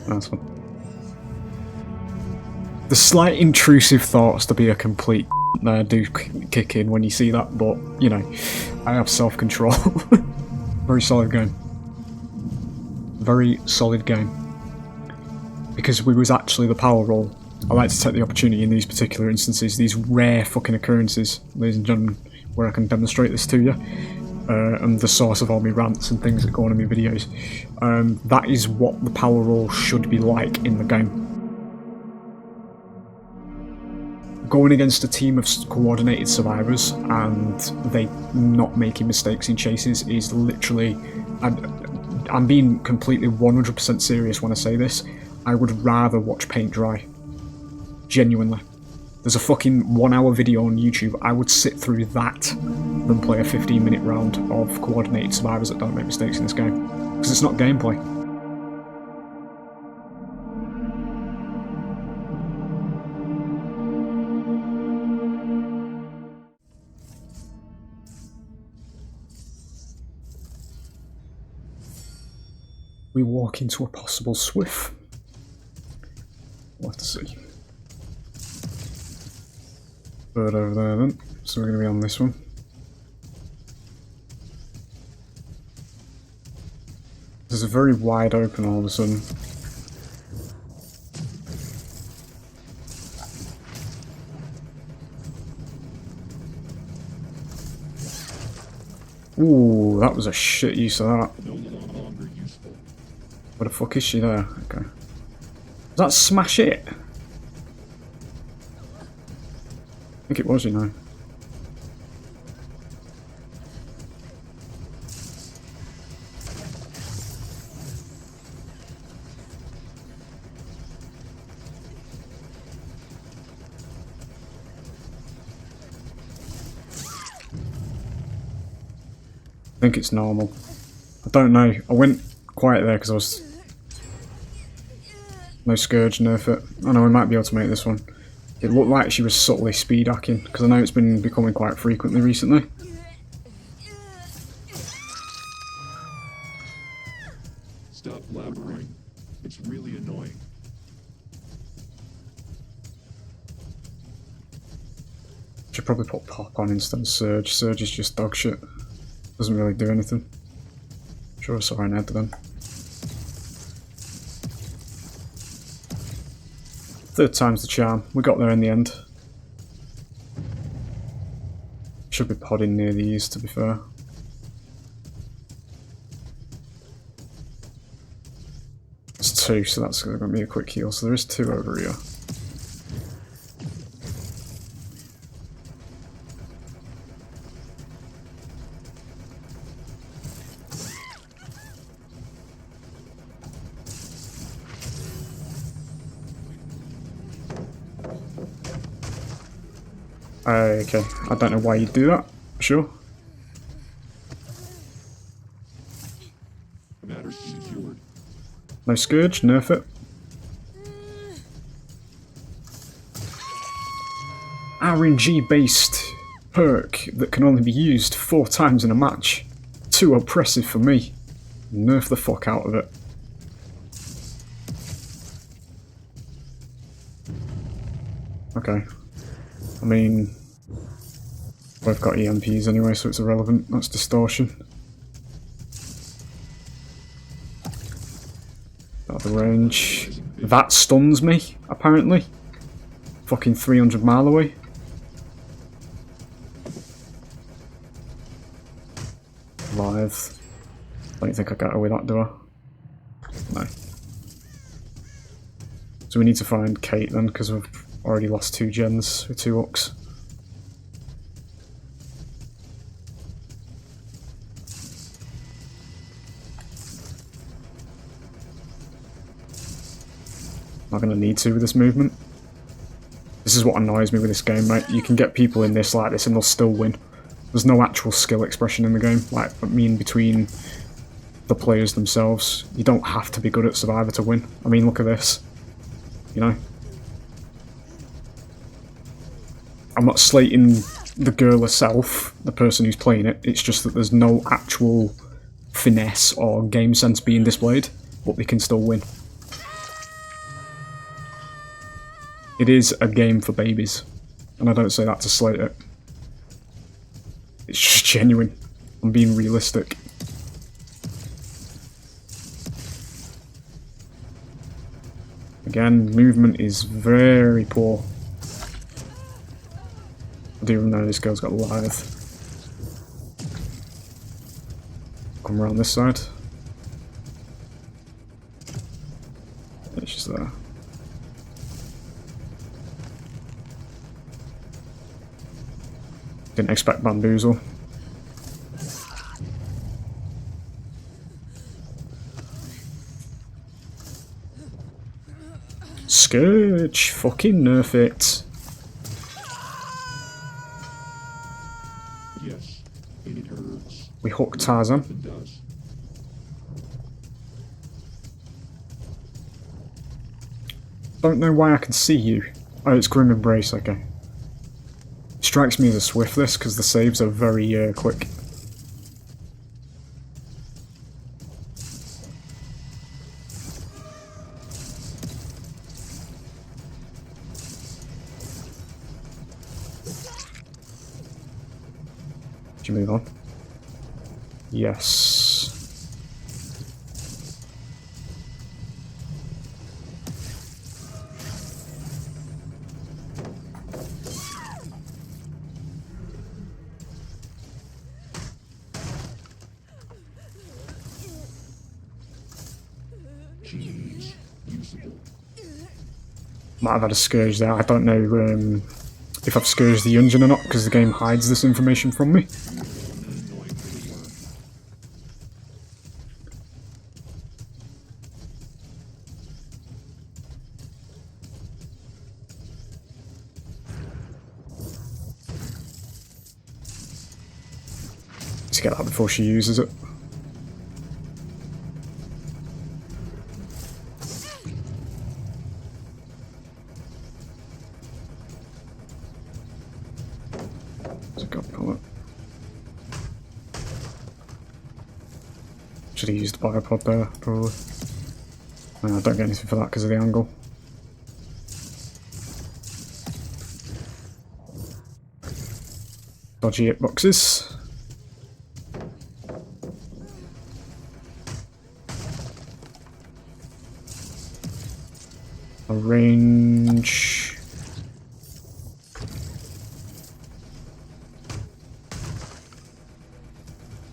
Nice one. The slight intrusive thoughts to be a complete there do kick in when you see that, but, you know, I have self-control. Very solid game. Very solid game. Because we was actually the power role, I like to take the opportunity in these particular instances, these rare fucking occurrences, ladies and gentlemen, where I can demonstrate this to you. And the source of all my rants and things that go on in my videos. That is what the power role should be like in the game. Going against a team of coordinated survivors and they not making mistakes in chases is literally... I'm being completely 100% serious when I say this. I would rather watch paint dry. Genuinely. There's a fucking 1 hour video on YouTube, I would sit through that than play a 15-minute round of coordinated survivors that don't make mistakes in this game. Because it's not gameplay. We walk into a possible swift. We'll have to see. Bird over there then, so we're going to be on this one. This is very wide open all of a sudden. Ooh, that was a shit use of that. Where the fuck is she there? Okay. Does that smash it? I think it was, you know. I think it's normal. I don't know. I went quiet there because I was... No Scourge, nerf it. I know we might be able to make this one. It looked like she was subtly speed hacking, because I know it's been becoming quite frequently recently. Stop blabbering. It's really annoying. Should probably put Pop on instead of Surge. Surge is just dog shit. Doesn't really do anything. Sure I saw an head then. Third time's the charm. We got there in the end. Should be podding near these, to be fair. There's two, so that's going to be a quick heal. So there is two over here. Okay, I don't know why you'd do that, sure. Matters secured. No Scourge, nerf it. RNG based perk that can only be used 4 times in a match. Too oppressive for me. Nerf the fuck out of it. Okay. I mean, we've got EMPs anyway, so it's irrelevant. That's distortion. Out of the range. That stuns me, apparently. Fucking 300 mile away. Live. Don't think I got away with that, do I? No. So we need to find Kate then, because we've already lost 2 gens with 2 hooks. Not going to need to with this movement. This is what annoys me with this game, right? You can get people in this like this and they'll still win. There's no actual skill expression in the game, like I mean between the players themselves. You don't have to be good at Survivor to win. I mean, look at this. You know? I'm not slating the girl herself, the person who's playing it, it's just that there's no actual finesse or game sense being displayed, but they can still win. It is a game for babies. And I don't say that to slate it. It's just genuine. I'm being realistic. Again, movement is very poor. I do even know this girl's got lithe. Come around this side. Yeah, she's there. Didn't expect bamboozle. Scourge! Fucking nerf it. Yes, it hurts. We hook Tarzan. It does. Don't know why I can see you. Oh, it's Grim Embrace, okay. Strikes me as a Swift this, because the saves are very quick. Did you move on? Yes. Jeez, usable. Might have had a Scourge there. I don't know if I've Scourged the Yunjin or not, because the game hides this information from me. Annoying little worm. Let's get that before she uses it. Should have used the biopod there, probably. No, I don't get anything for that because of the angle. Dodgy hitboxes. A range.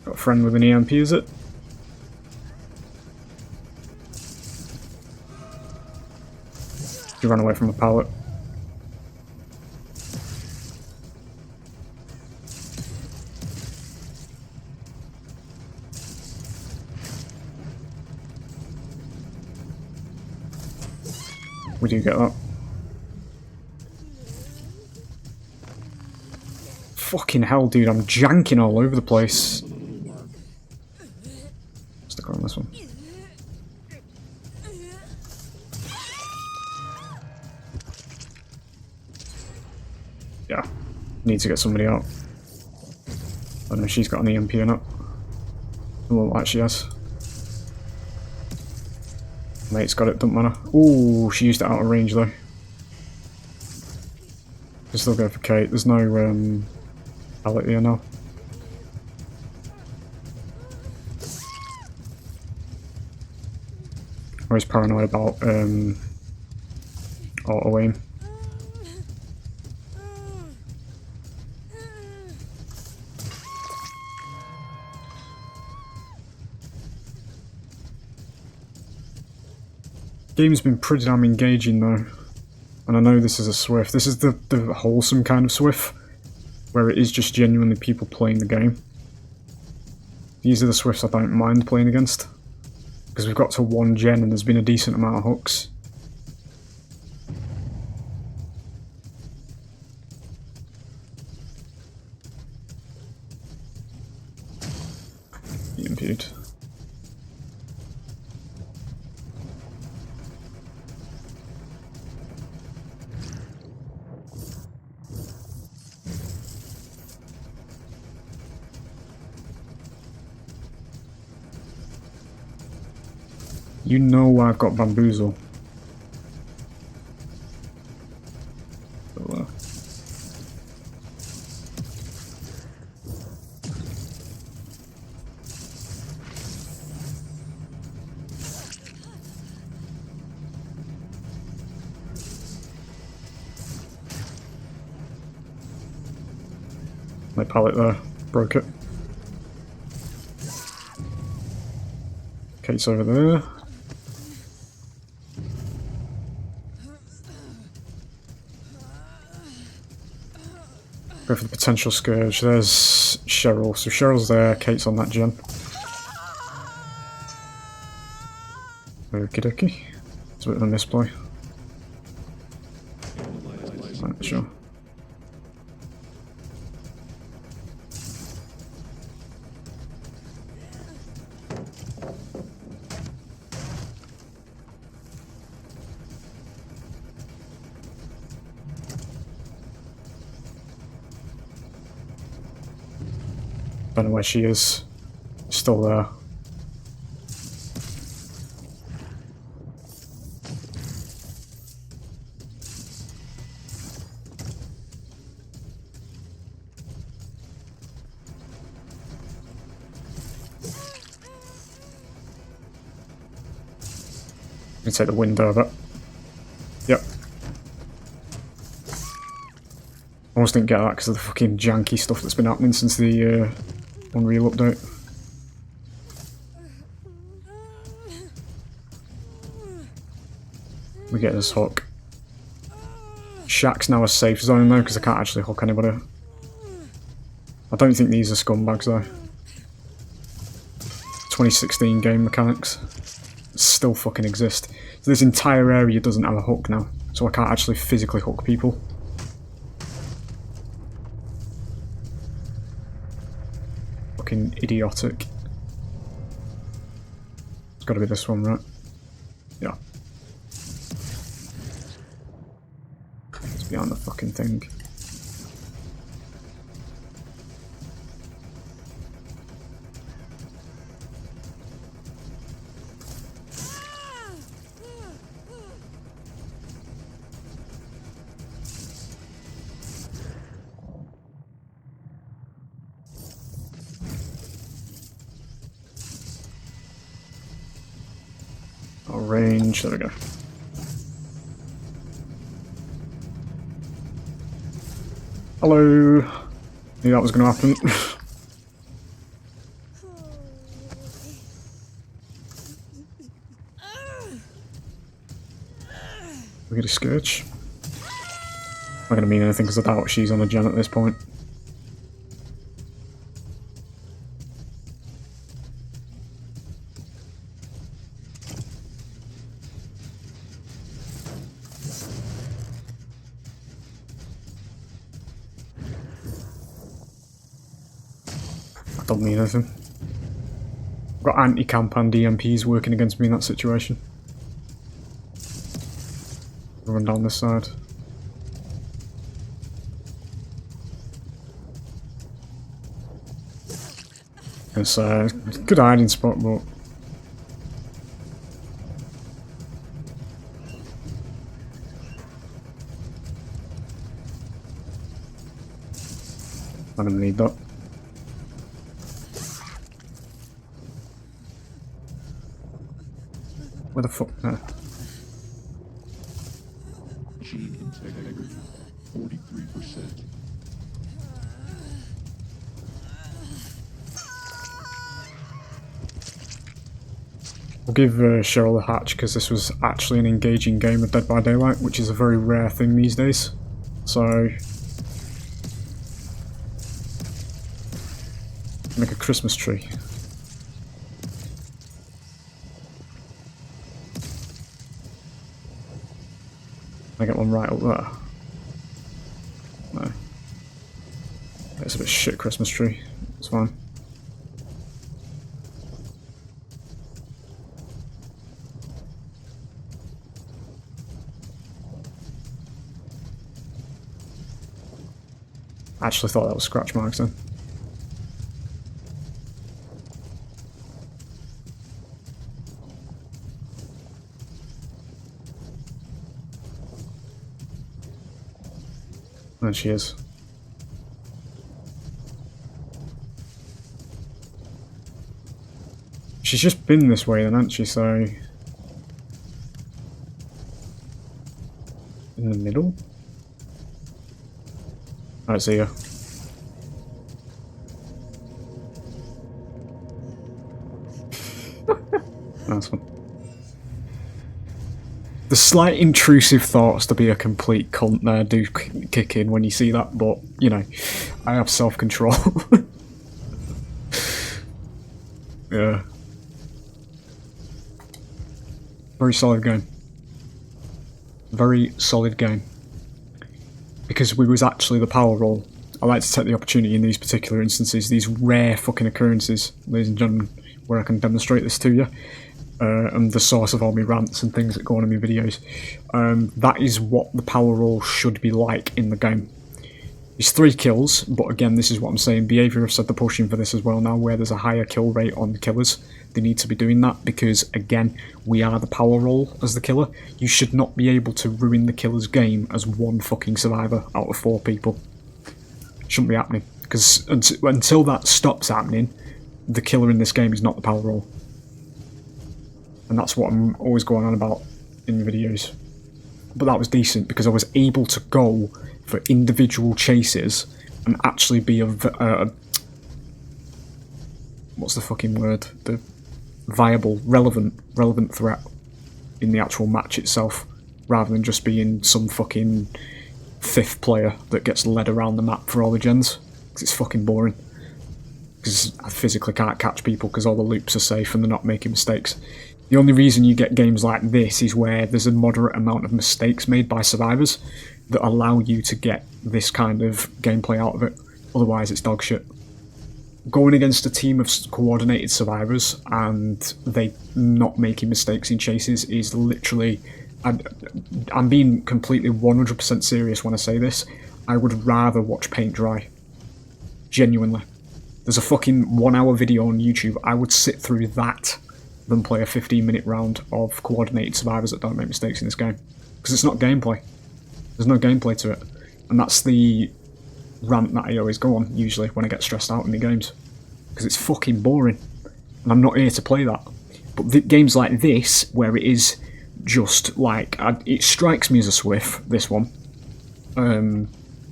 Got a friend with an EMP, is it? You run away from a pallet. We do get that. Fucking hell, dude, I'm janking all over the place. Stick on this one. Yeah, need to get somebody out. I don't know if she's got an EMP or not. It looks like she has. Mate's got it, don't matter. Ooh, she used it out of range though. Can still go for Kate. There's no pallet here now. I was paranoid about auto aim. Game's been pretty damn engaging though, and I know this is a Swift. This is the wholesome kind of Swift, where it is just genuinely people playing the game. These are the Swifts I don't mind playing against, because we've got to 1 gen and there's been a decent amount of hooks. EMP'd. You know I've got bamboozle. My pallet there. Broke it. Kate's over there. Go for the potential scourge. There's Cheryl. So Cheryl's there. Kate's on that gen. Okie dokie. It's a bit of a misplay. Right, sure. Don't know where she is. Still there. Let me take the window of it. Yep. Almost didn't get that because of the fucking janky stuff that's been happening since the Unreal update. We get this hook. Shack's now a safe zone though because I can't actually hook anybody. I don't think these are scumbags though. 2016 game mechanics still fucking exist. So this entire area doesn't have a hook now, so I can't actually physically hook people. Fucking idiotic. It's gotta be this one, right? Yeah. It's behind the fucking thing. Range, there we go. Hello! Knew that was going to happen. We get a scourge. Not going to mean anything because I doubt she's on a gen at this point. Don't mean anything. I've got anti-camp and EMPs working against me in that situation. Run down this side. It's a good hiding spot, but I'm gonna need that. Where the fuck? There. Gene integrity, 43%. We'll give Cheryl a hatch because this was actually an engaging game of Dead by Daylight, which is a very rare thing these days. So, make a Christmas tree. I get one right up there. No. It's a bit shit Christmas tree. It's fine. I actually thought that was scratch marks then. There she is. She's just been this way then, hasn't she? So... in the middle? I see her. Nice one. The slight intrusive thoughts to be a complete cunt there do kick in when you see that, but, you know, I have self-control. Yeah. Very solid game. Very solid game. Because we was actually the power role. I like to take the opportunity in these particular instances, these rare fucking occurrences, ladies and gentlemen, where I can demonstrate this to you. And the source of all my rants and things that go on in my videos. That is what the power role should be like in the game. It's 3 kills, but again, this is what I'm saying. Behaviour have said they're pushing for this as well now, where there's a higher kill rate on the killers. They need to be doing that because, again, we are the power role as the killer. You should not be able to ruin the killer's game as 1 fucking survivor out of 4 people. Shouldn't be happening, because until that stops happening, the killer in this game is not the power role. And that's what I'm always going on about in the videos. But that was decent because I was able to go for individual chases and actually be a what's the fucking word? The viable, relevant threat in the actual match itself, rather than just being some fucking 5th player that gets led around the map for all the gens. Because it's fucking boring. Because I physically can't catch people because all the loops are safe and they're not making mistakes. The only reason you get games like this is where there's a moderate amount of mistakes made by survivors that allow you to get this kind of gameplay out of it. Otherwise, it's dog shit. Going against a team of coordinated survivors and they not making mistakes in chases is literally... I'm being completely 100% serious when I say this. I would rather watch paint dry. Genuinely. There's a fucking 1-hour video on YouTube. I would sit through that than play a 15-minute round of coordinated survivors that don't make mistakes in this game. Because it's not gameplay. There's no gameplay to it. And that's the rant that I always go on, usually, when I get stressed out in the games. Because it's fucking boring. And I'm not here to play that. But games like this, where it is just like... it strikes me as a Swift, this one.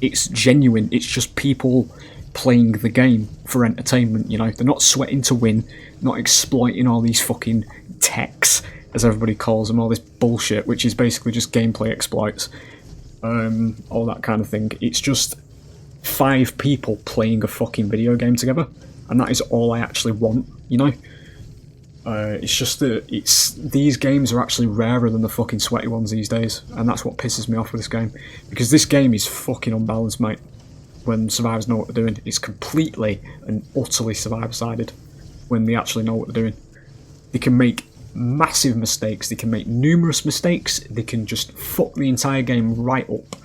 It's genuine. It's just people playing the game for entertainment, you know. They're not sweating to win, not exploiting all these fucking techs, as everybody calls them, all this bullshit, which is basically just gameplay exploits, all that kind of thing. It's just 5 people playing a fucking video game together, and that is all I actually want, you know. It's just that these games are actually rarer than the fucking sweaty ones these days, and that's what pisses me off with this game, because this game is fucking unbalanced, mate. When survivors know what they're doing, it's completely and utterly survivor-sided when they actually know what they're doing. They can make massive mistakes, they can make numerous mistakes, they can just fuck the entire game right up,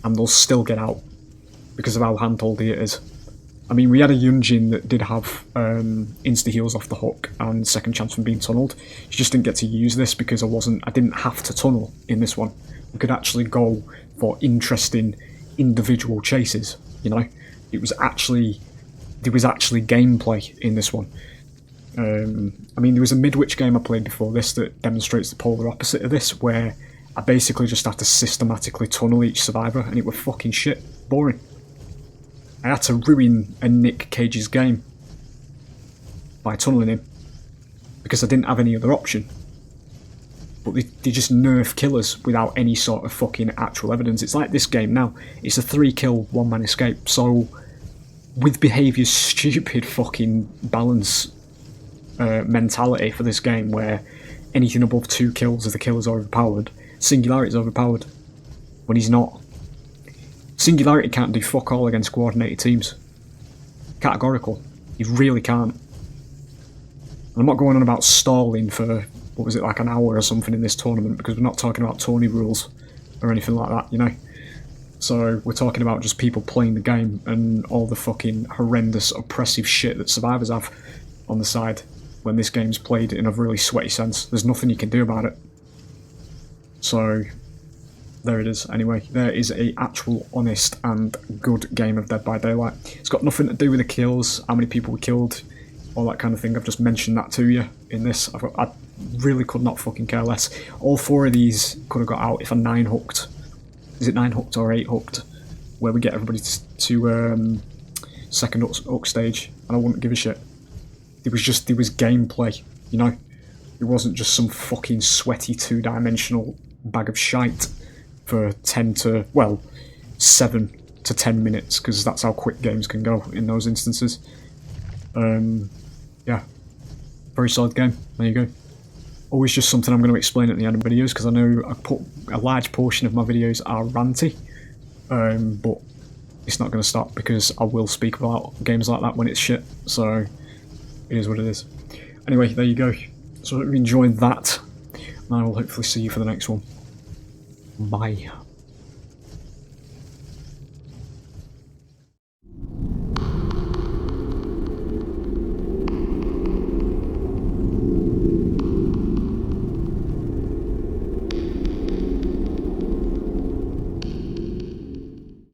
and they'll still get out because of how hand-holdy it is. I mean, we had a Yunjin that did have insta-heals off the hook and second chance from being tunnelled. She just didn't get to use this because I didn't have to tunnel in this one. We could actually go for interesting individual chases. You know, there was actually gameplay in this one. I mean, there was a Midwich game I played before this that demonstrates the polar opposite of this, where I basically just had to systematically tunnel each survivor, and it was fucking shit, boring. I had to ruin a Nick Cage's game by tunnelling him because I didn't have any other option. But they just nerf killers without any sort of fucking actual evidence. It's like this game now. It's a 3-kill, 1-man escape. So, with behaviour's stupid fucking balance mentality for this game, where anything above 2 kills if the killer's overpowered, Singularity's overpowered when he's not. Singularity can't do fuck all against coordinated teams. Categorical. He really can't. And I'm not going on about stalling for... what was it, like an hour or something in this tournament, because we're not talking about tourney rules or anything like that, you know. So we're talking about just people playing the game and all the fucking horrendous, oppressive shit that survivors have on the side when this game's played in a really sweaty sense. There's nothing you can do about it. So there it is. Anyway, there is a actual honest and good game of Dead by Daylight. It's got nothing to do with the kills, how many people were killed, all that kind of thing. I've just mentioned that to you in this. I really could not fucking care less. All 4 of these could have got out if I 9-hooked. Is it 9-hooked or 8-hooked? Where we get everybody to second hook stage, and I wouldn't give a shit. There was gameplay, you know. It wasn't just some fucking sweaty two-dimensional bag of shite for 7 to 10 minutes, because that's how quick games can go in those instances. Yeah, very solid game. There you go. Always just something I'm going to explain at the end of videos, because I know a large portion of my videos are ranty, but it's not going to stop, because I will speak about games like that when it's shit, so it is what it is. Anyway, there you go. So I hope you enjoyed that, and I will hopefully see you for the next one. Bye.